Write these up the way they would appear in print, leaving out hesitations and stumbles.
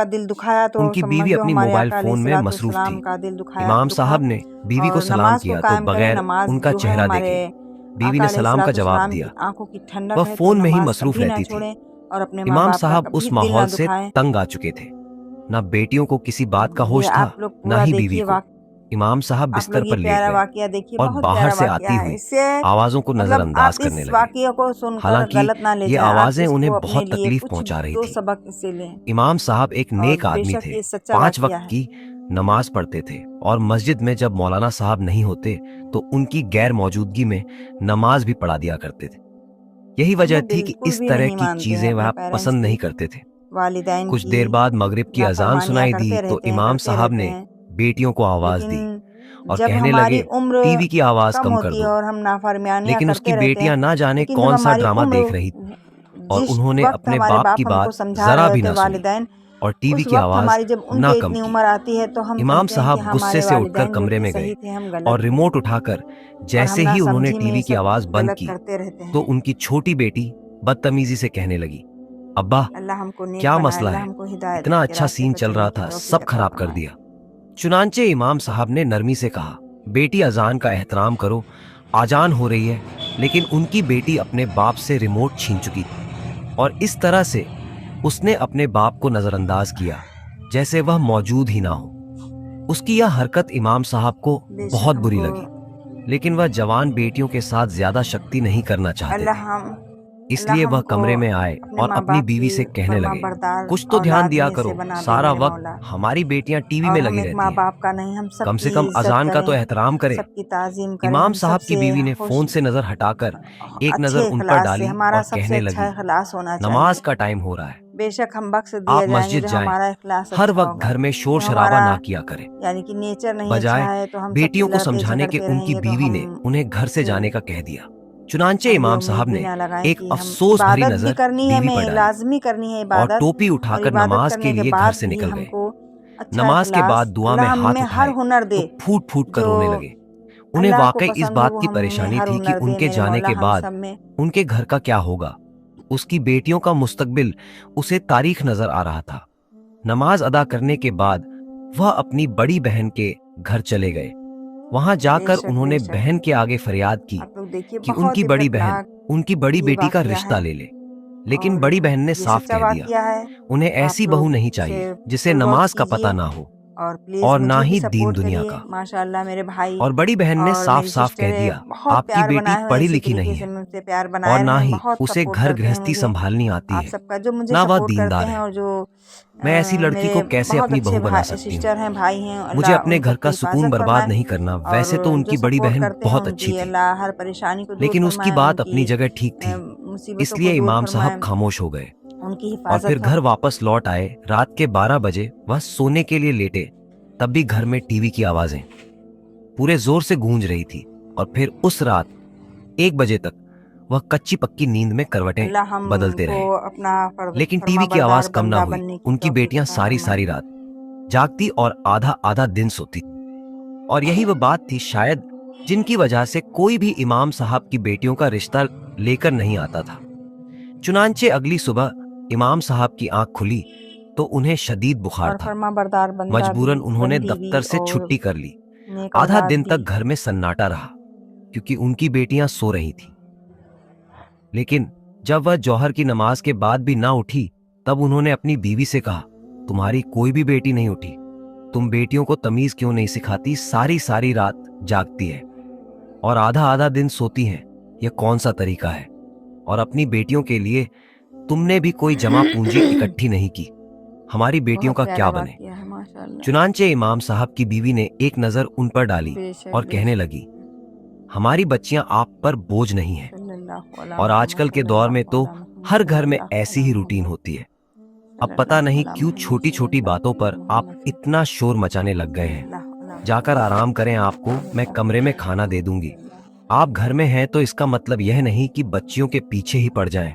का दिल दुखाया तो उनकी समझ बीवी लो अपनी हमारे मोबाइल आका फोन में मसरूफ अलैहिस्सलाम थी। का दिल दुखाया इमाम दुखा साहब ने बीवी को और सलाम नमाज को किया तो कायम करें। बगैर नमाज उनका जो है चेहरा हमारे देखे बीवी आका ने सलाम का जवाब अलैहिस्सलाम की दिया। आंखों की ठंडक वह है, तो फोन में ही नमाज मसरूफ कभी ना रहती थी। छोड़ें और अपने माँ इमाम बाप का साहब कभी उस दिल माहौल ना से दुखाएं। तंग आ चुके थे। ना बेटियों को किसी बात का ये होश था, आप लोग ना पूरा ही बीवी देखिए को। इमाम साहब आप बिस्तर लोग ये पर लेट प्यारा गए वाकया देखिए, और बहुत बाहर प्यारा से वाकया आती है। हुई इससे आवाजों को मतलब नजरअंदाज आप करने इस लगे। वाकये को सुनकर हालांकि गलत ना ले ये जाएं, आप आवाजें इसको उन्हें अपने बहुत लिए तकलीफ कुछ पहुंचा रही दो थी। सबक से लें। इमाम साहब एक और नेक आदमी बेशक थे। ये सच्चा 5 वाकया वक्त है। की नमाज पढ़ते थे और मस्जिद में जब मौलाना साहब नहीं होते तो उनकी गैर मौजूदगी में नमाज भी पढ़ा दिया करते थे। यही हम वजह लोग थी कि बिल्कुल इस भी तरह नहीं की मानते हैं चीजें अपने वह पेरेंट्स पसंद नहीं की, करते थे। वालिदैन कुछ की देर बाद मगरिब की अजान नाफरमानियां सुनाई दी करते तो रहते हैं, इमाम करते साहब रहते ने हैं। बेटियों को आवाज दी लेकिन और जब कहने हमारी लगे, उम्र टीवी की आवाज कम कम कर होती है दो। और हम नाफरमानियां लेकिन करते उसकी रहते हैं, बेटियां ना जाने लेकिन जब कौन सा हमारी ड्रामा उम्र देख रही और जिस उन्होंने वक्त अपने हमारे बाप बाप की हमको बात समझा जरा रहे भी थे ना सुनी वालिदैन, और टीवी उस की वक्त आवाज हमारी जब ना उनके कम इतनी की। उम्र आती है तो हम इमाम कहते हैं कि साहब गुस्से हमारे से उठकर वालिदैन कमरे बिल्कुल में गए सही थे, हम और गलत थे। रिमोट उठाकर और हम जैसे ना ही उन्होंने समझी में टीवी की सब आवाज बंद गलत की करते रहते तो हैं। उनकी छोटी बेटी बदतमीजी से कहने लगी, अब्बा अल्लाह हमको नेक क्या बनाए, मसला अल्लाह है, हमको हिदायत इतना के अच्छा रास्ते सीन पर चल चलने रहा की था तौफीक सब अता खराब कर फरमाए। दिया। चुनांचे इमाम साहब ने नरमी से कहा, बेटी अजान का एहतराम करो, आजान हो रही है। लेकिन उनकी बेटी अपने बाप से रिमोट छीन चुकी थी और इस तरह से उसने अपने बाप को नजरअंदाज किया जैसे वह मौजूद ही ना हो। उसकी यह हरकत इमाम साहब को बेशक बहुत बुरी हमको लगी, लेकिन वह जवान बेटियों के साथ ज्यादा शक्ति नहीं करना चाहते थे। अल्लाह इसलिए वह हमको कमरे में आए अपने और माँ अपनी बाप बीवी की से कहने फरमा लगे, बरदार कुछ तो ध्यान औलाद दिया में से करो, बना दे सारा मेरे वक्त मौला। हमारी बेटियां टीवी और में हम लगी एक रहती माँ हैं। बाप का नहीं, हम कम से सबकी कम इज्जत अजान का करें, तो एहतराम करे। सबकी ताजीम करें, इमाम हम साहब की सबसे बीवी ने खुश फोन से नजर हटाकर एक नजर अच्छे उन पर इखलास से, डाली हमारा और सबसे कहने अच्छा लगी, इखलास होना नमाज चाहिए। का टाइम हो रहा है, बेशक हम बख्श दिए आप जाएंगे मस्जिद जब जाएं। हमारा इखलास हर अच्छा वक्त होगा। घर में शोर जब शराबा हमारा ना किया करें। यानी कि नेचर नहीं अच्छा बजाय है तो हम सबसे बेटियों को लड़ते समझाने के झगड़ते उनकी रहेंगे, तो बीवी हम ने उन्हें घर से फिर जाने का कह दिया। चुनांचे हम ये इमाम उम्मीद साहब भी ने ना लगाएं एक कि हम अफसोस भरी इबादत भी नजर करनी है, बीवी पर हमें डाली लाजमी करनी है और इबादत, टोपी और उठाकर इबादत नमाज के करने के लिए घर बाद से भी निकल गए। हमको अच्छा नमाज के बाद इखलास दुआ में अल्लाह हाथ हमें हर उठाए हुनर तो दे फूट फूट कर जो रोने लगे। उन्हें अल्लाह को वाकई इस पसंद हो, बात वो की हमें परेशानी हर थी कि हुनर दे उनके मेरे जाने मौला के हम बाद सब में। उनके घर का क्या होगा। उसकी बेटियों का मुस्तकबिल उसे तारीख नजर आ रहा था। नमाज अदा करने के बाद वह अपनी बड़ी बहन के घर चले गए। वहां जाकर बेशक उन्होंने बेशक बहन के आगे फरियाद की आप लोग देखिए, कि बहुत उनकी बड़ी बहन इकतलाक उनकी बड़ी ये बेटी का वाकया रिश्ता है ले ले। लेकिन और बड़ी बहन ने ये साफ सच्चा कह दिया, वाकया है। उन्हें आप ऐसी बहू लोग नहीं इसे चाहिए जिसे फुल वॉच नमाज का पता कीजिए ना हो और प्लीज़ और ना मुझे भी ही दीन सपोर्ट दुनिया करिए। का। माशाल्लाह मेरे भाई और बड़ी बहन ने और साफ मेरी साफ कह सिस्टर है, दिया, बहुत आपकी प्यार बेटी बनाए हुए हैं, पढ़ी इसी लिखी तरीके नहीं से है मुझसे प्यार और बनाए ना रहें, ही बहुत उसे सपोर्ट घर करते हैं गृहस्थी मुझे। संभालनी आती आप है, सबका जो मुझे ना वह सपोर्ट करते दीनदार हैं है। और जो मैं ऐसी लड़की मेरे को कैसे बहुत अपनी अच्छे बहू बना भाई सकती हूँ। सिस्टर हैं, भाई हैं, मुझे अल्लाह अपने उन घर का सबकी सुकून हिफाजत बर्बाद फरमाए। नहीं करना। और वैसे तो जो उनकी बड़ी सपोर्ट बहन करते हैं बहुत अच्छी उनकी थी, अल्लाह हर परेशानी को दूर लेकिन उसकी फरमाए, बात उनकी अपनी जगह ठीक थी। मुसीबतों को इसलिए दूर इमाम साहब फरमाए, खामोश हो गए उनकी और फिर हिफाजत घर वापस लौट आए। रात के 12 बजे वह सोने के लिए लेटे, तब भी घर में टीवी की आवाजें पूरे जोर से गूंज रही थी। और फिर उस रात 1 बजे तक वह कच्ची पक्की नींद में करवटें अल्लाह बदलते हमको रहे। अपना लेकिन टीवी की फरमाबरदार आवाज कम ना बंदा हुई। बनने की उनकी तौफीक बेटियां अता सारी फरमाए। सारी रात जागती और आधा आधा दिन सोती। और यही वह बात थी शायद जिनकी वजह से कोई भी इमाम साहब की बेटियों का रिश्ता लेकर नहीं आता था। चुनांचे अगली सुबह इमाम साहब की आंख खुली तो उन्हें शदीद बुखार और था। फरमाबरदार बंदा मजबूरन भी, उन्होंने बंदी भी दफ्तर से और छुट्टी कर ली। नेक आधा औलाद दिन भी। तक घर में सन्नाटा रहा क्योंकि उनकी बेटियां सो रही थीं। लेकिन जब वह जौहर की नमाज के बाद भी ना उठी तब उन्होंने अपनी बीवी से कहा, तुम्हारी कोई भी बेटी नहीं उठी, तुम बेटियों को तमीज क्यों नहीं सिखाती, सारी सारी रात जागती है और आधा आधा दिन सोती हैं, यह कौन सा तरीका है। और अपनी बेटियों के लिए तुमने भी कोई जमा पूंजी इकट्ठी नहीं की, हमारी बेटियों बहुत का प्यारा क्या बने। वाकया है माशाल्लाह। चुनांचे इमाम साहब की बीवी ने एक नजर उन पर डाली बेशक और कहने बेशक लगी, हमारी बच्चियां आप पर बोझ नहीं हैं। सल्लल्लाहु अलैहि और आजकल के दौर में तो सल्लल्लाहु अलैहि हर घर में सल्लल्लाहु ऐसी ही अलैहि रूटीन होती है। अब पता सल्लल्लाहु नहीं अलैहि क्यों मोहम्मद छोटी छोटी बातों पर आप सल्लल्लाहु इतना शोर मचाने लग गए हैं। अलैहि जाकर आराम करें, आपको मैं कमरे में खाना दे दूंगी। आप घर में हैं तो इसका मतलब यह नहीं कि बच्चियों के पीछे ही पड़ जाएं।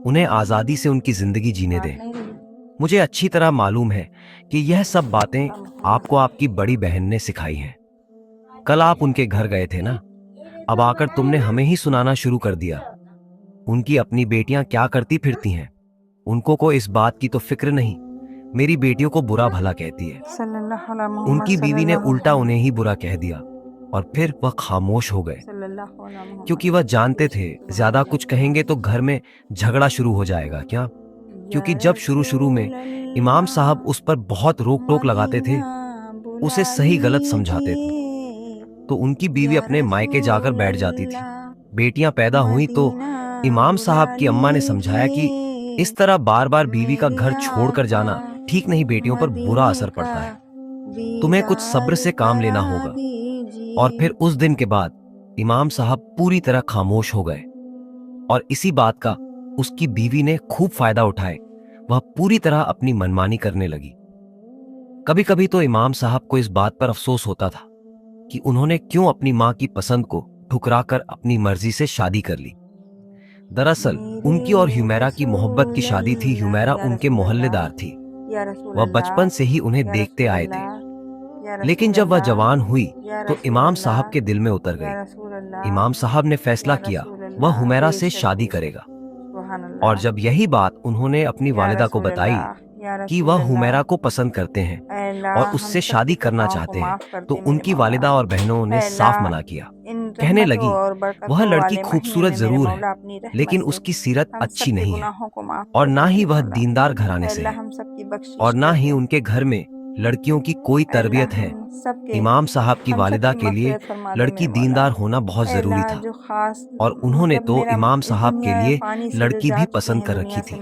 उन्हें आजादी से उनकी जिंदगी जीने दें। मुझे अच्छी तरह मालूम है कि यह सब बातें आपको आपकी बड़ी बहन ने सिखाई हैं। कल आप उनके घर गए थे ना, अब आकर तुमने हमें ही सुनाना शुरू कर दिया। उनकी अपनी बेटियां क्या करती फिरती हैं, उनको को इस बात की तो फिक्र नहीं, मेरी बेटियों को बुरा भला कहती है। सल्लल्लाहु अलैहि मोहम्मद उनकी बीवी ने सल्लल्लाहु उल्टा उन्हें ही बुरा कह दिया और फिर वह खामोश हो गए सल्लल्लाहु अलैहि मोहम्मद क्योंकि वह जानते थे ज्यादा कुछ कहेंगे तो घर में झगड़ा शुरू हो जाएगा। क्या? क्योंकि जब शुरू शुरू में इमाम साहब उस पर बहुत रोक टोक लगाते थे, उसे सही गलत समझाते थे, तो उनकी बीवी अपने मायके जाकर बैठ जाती थी। बेटियां पैदा हुई तो इमाम साहब की अम्मा ने समझाया कि इस तरह बार बार बीवी का घर छोड़कर जाना ठीक नहीं, बेटियों पर बुरा असर पड़ता है। तुम्हें कुछ सब्र से काम लेना होगा। और फिर उस दिन के बाद इमाम साहब पूरी तरह खामोश हो गए और इसी बात का उसकी बीवी ने खूब फायदा उठाए वह पूरी तरह अपनी मनमानी करने लगी। कभी कभी तो इमाम साहब को इस बात पर अफसोस होता था कि उन्होंने क्यों अपनी मां की पसंद को ठुकराकर अपनी मर्जी से शादी कर ली। दरअसल उनकी और हुमैरा की मोहब्बत की शादी थी। हुमैरा उनके मोहल्लेदार थी, वह बचपन से ही उन्हें देखते आए थे। लेकिन जब वह जवान हुई तो इमाम साहब के दिल में उतर गई। इमाम साहब ने फैसला किया वह हुमैरा से शादी करेगा। और जब यही बात उन्होंने अपनी वालिदा को बताई कि वह हुमैरा को पसंद करते हैं और उससे शादी करना चाहते हैं, तो उनकी वालिदा और बहनों ने साफ मना किया। कहने लगी वह लड़की खूबसूरत जरूर है, लेकिन उसकी सीरत अच्छी नहीं है और ना ही वह दीनदार घराने से है और ना ही उनके घर में लड़कियों की कोई तरबियत है। इमाम साहब की वालिदा के लिए लड़की दीनदार होना बहुत जरूरी था और उन्होंने तो इमाम साहब के लिए लड़की भी पसंद कर रखी थी।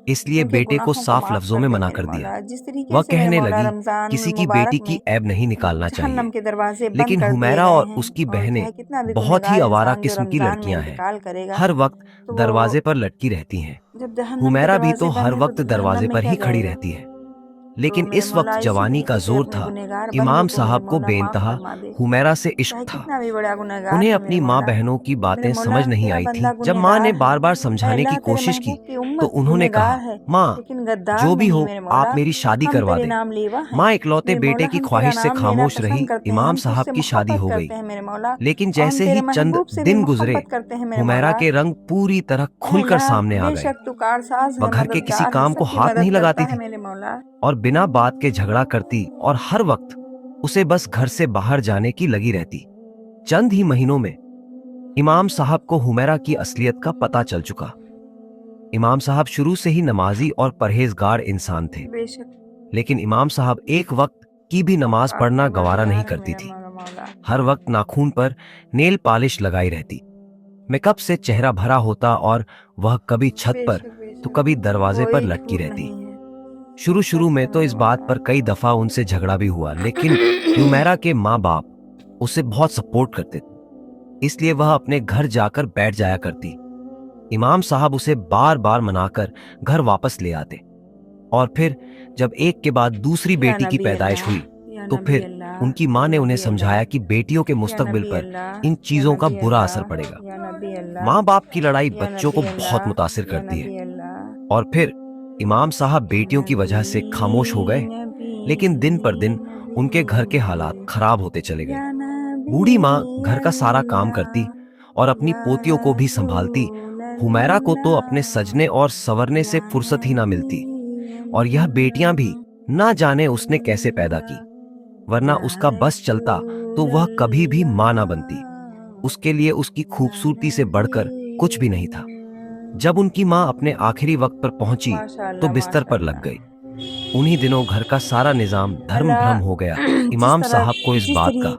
इसलिए बेटे को साफ लफ्जों में मना कर दिया। वह कहने लगी किसी की बेटी की ऐब नहीं निकालना चाहिए। लेकिन हुमैरा और उसकी बहनें बहुत ही आवारा किस्म की लड़कियां हैं, हर वक्त दरवाजे पर लटकी रहती हैं। हुमैरा भी तो हर वक्त दरवाजे पर ही खड़ी रहती है। लेकिन इस वक्त जवानी का जोर था। इमाम साहब को बेइंतहा हुमैरा से इश्क था। उन्हें अपनी माँ बहनों की बातें समझ नहीं आई थी। जब माँ ने बार बार समझाने की कोशिश की तो उन्होंने कहा, माँ जो भी हो आप मेरी शादी करवा दें। माँ इकलौते बेटे की ख्वाहिश से खामोश रही। इमाम साहब की शादी हो गई। लेकिन जैसे ही चंद दिन गुजरे हुमैरा के रंग पूरी तरह खुलकर सामने आ गए। वह घर के किसी काम को हाथ नहीं लगाती थी और बिना बात के झगड़ा करती और हर वक्त उसे बस घर से बाहर जाने की लगी रहती। चंद ही महीनों में इमाम साहब को हुमैरा की असलियत का पता चल चुका। इमाम साहब शुरू से ही नमाजी और परहेजगार इंसान थे, लेकिन इमाम साहब एक वक्त की भी नमाज पढ़ना गवारा नहीं करती थी। हर वक्त नाखून पर नेल पॉलिश लगाई रहती। मेकअप से चेहरा भरा होता और वह कभी छत पर तो कभी दरवाजे पर लटकी रहती। शुरू में तो इस बात पर कई दफा उनसे झगड़ा भी हुआ, लेकिन हुमैरा के माँ बाप उसे बहुत सपोर्ट करते थे, इसलिए वह अपने घर जाकर बैठ जाया करती। इमाम साहब उसे बार बार मनाकर घर वापस ले आते और फिर जब एक के बाद दूसरी बेटी की पैदाइश हुई तो फिर उनकी माँ ने उन्हें समझाया कि बेटियों के मुस्तकबिल पर इन चीजों का बुरा असर पड़ेगा। माँ बाप की लड़ाई बच्चों को बहुत मुतासिर करती है। और फिर इमाम साहब बेटियों की वजह से खामोश हो गए, लेकिन दिन पर दिन उनके घर के हालात खराब होते चले गए। बूढ़ी माँ घर का सारा काम करती और अपनी पोतियों को भी संभालती। हुमैरा को तो अपने सजने और संवरने से फुर्सत ही ना मिलती और यह बेटियां भी ना जाने उसने कैसे पैदा की, वरना उसका बस चलता तो वह कभी भी मां ना बनती। उसके लिए उसकी खूबसूरती से बढ़कर कुछ भी नहीं था। जब उनकी मां अपने आखिरी वक्त पर पहुंची तो बिस्तर पर लग गई। उन्हीं दिनों घर का सारा निजाम धर्म भ्रम हो गया। इमाम साहब को इस बात का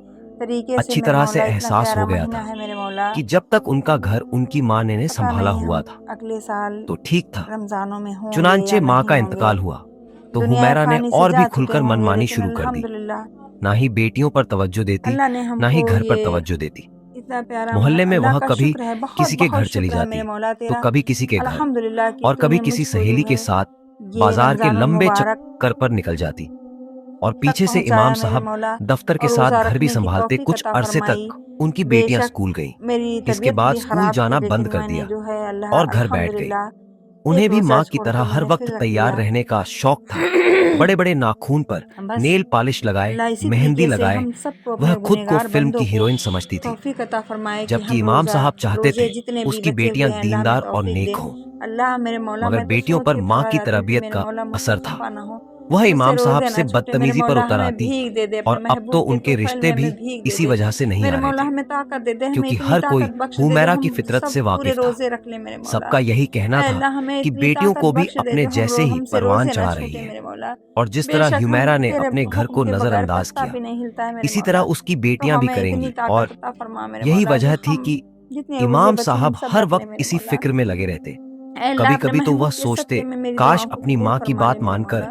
अच्छी तरह से एहसास हो गया था कि जब तक उनका घर उनकी मां ने संभाला हुआ था तो ठीक था। चुनांचे मां का इंतकाल हुआ तो हुमैरा ने और भी खुलकर मनमानी शुरू कर दी। ना ही बेटियों पर तवज्जो देती, ना ही घर पर तवज्जो देती। मोहल्ले में वह कभी किसी के घर चली जाती तो कभी किसी के घर और कभी किसी सहेली के साथ बाजार के लंबे चक्कर पर निकल जाती और पीछे से इमाम साहब दफ्तर के साथ घर भी संभालते। कुछ अरसे तक उनकी बेटियां स्कूल गईं। इसके बाद स्कूल जाना बंद कर दिया और घर बैठ गई। उन्हें भी माँ की तरह हर वक्त तैयार रहने का शौक था। बड़े बड़े नाखून पर नेल पॉलिश लगाए, मेहंदी लगाए, वह खुद को फिल्म की हीरोइन समझती थी। जबकि इमाम साहब चाहते थे उसकी बेटियां दीनदार और नेक हों, मगर बेटियों पर माँ की तरबियत का असर था। वह इमाम साहब से बदतमीजी पर उतर आती और अब तो उनके रिश्ते भी इसी वजह से नहीं आ रहे थे, क्योंकि हर कोई हुमैरा की फितरत से वाकिफ था। सबका यही कहना था कि बेटियों को भी अपने जैसे ही परवान चढ़ा रही है और जिस तरह हुमैरा ने अपने घर को नजरअंदाज किया, इसी तरह उसकी बेटियां भी करेंगी। और यही वजह थी कि इमाम साहब हर वक्त इसी फिक्र में लगे रहते। कभी कभी तो वह सोचते काश अपनी माँ की बात मानकर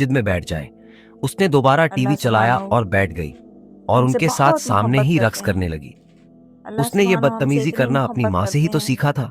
मस्जिद में बैठ जाए। उसने दोबारा टीवी अल्लाह चलाया सुब्हानहू और बैठ गई और हमसे उनके साथ बहुत सामने मोहब्बत ही करते रक्स हैं। करने लगी। अल्लाह उसने ये सुब्हानहू हमसे बदतमीजी इतनी करना अपनी मोहब्बत माँ से ही करते तो हैं। सीखा था।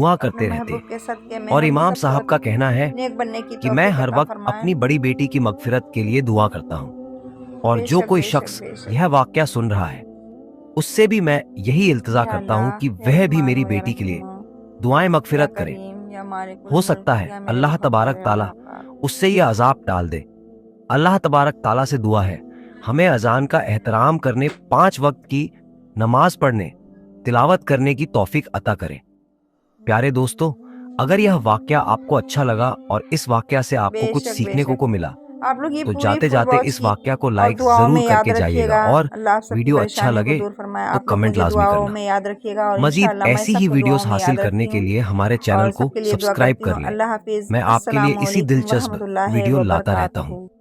दुआ अपने करते रहते। महबूब के सदके में और हम इमाम सबको साहब का कहना है नेक बनने की कि मैं तौफीक हर अता वक्त फरमाए। अपनी बड़ी बेटी की मगफिरत के लिए दुआ करता हूँ, और जो बेशक कोई बेशक शख्स बेशक। यह वाकया सुन रहा है उससे भी मैं यही इल्तिजा या करता हूँ अल्लाह, कि या वह भी रहमान मेरी व या बेटी के लिए रहीम, दुआएं या मगफिरत करे। करीम, या मालिकुल हो सकता मुल्क, है या मेरे अल्लाह मुकद्दर तबारक या ताला वहाब। उससे ये अजाब टाल दे। अल्लाह तबारक ताला से दुआ है हमें अजान का एहतराम करने, 5 वक्त की नमाज पढ़ने, तिलावत करने की तौफीक अता करे। प्यारे दोस्तों, अगर यह वाक्या आपको अच्छा लगा और इस वाक्या से आपको कुछ बेशक सीखने को बेशक मिला आप लोग ये तो पूरी जाते फुल जाते वॉच इस की वाक्या को और लाइक दुआओं में जरूर याद करके जाइएगा रखिएगा। और अल्लाह आप सबकी वीडियो अच्छा परेशानियों को लगे दूर फरमाए। तो आप लोग कमेंट मुझे लाजमी दुआओं करना। में याद रखिएगा और मजीद इंशाअल्लाह मैं ऐसी ही सबको वीडियोस दुआओं में हासिल याद करने रखती के हूँ लिए हमारे और चैनल को सबके लिए दुआ सब्सक्राइब करती कर हूँ। लें। अल्लाह हाफिज। मैं आपके लिए अस्सलामु इसी अलैकुम दिलचस्प वरहमतुल्लाहि वीडियो लाता रहता हूँ। वबरकातुहू।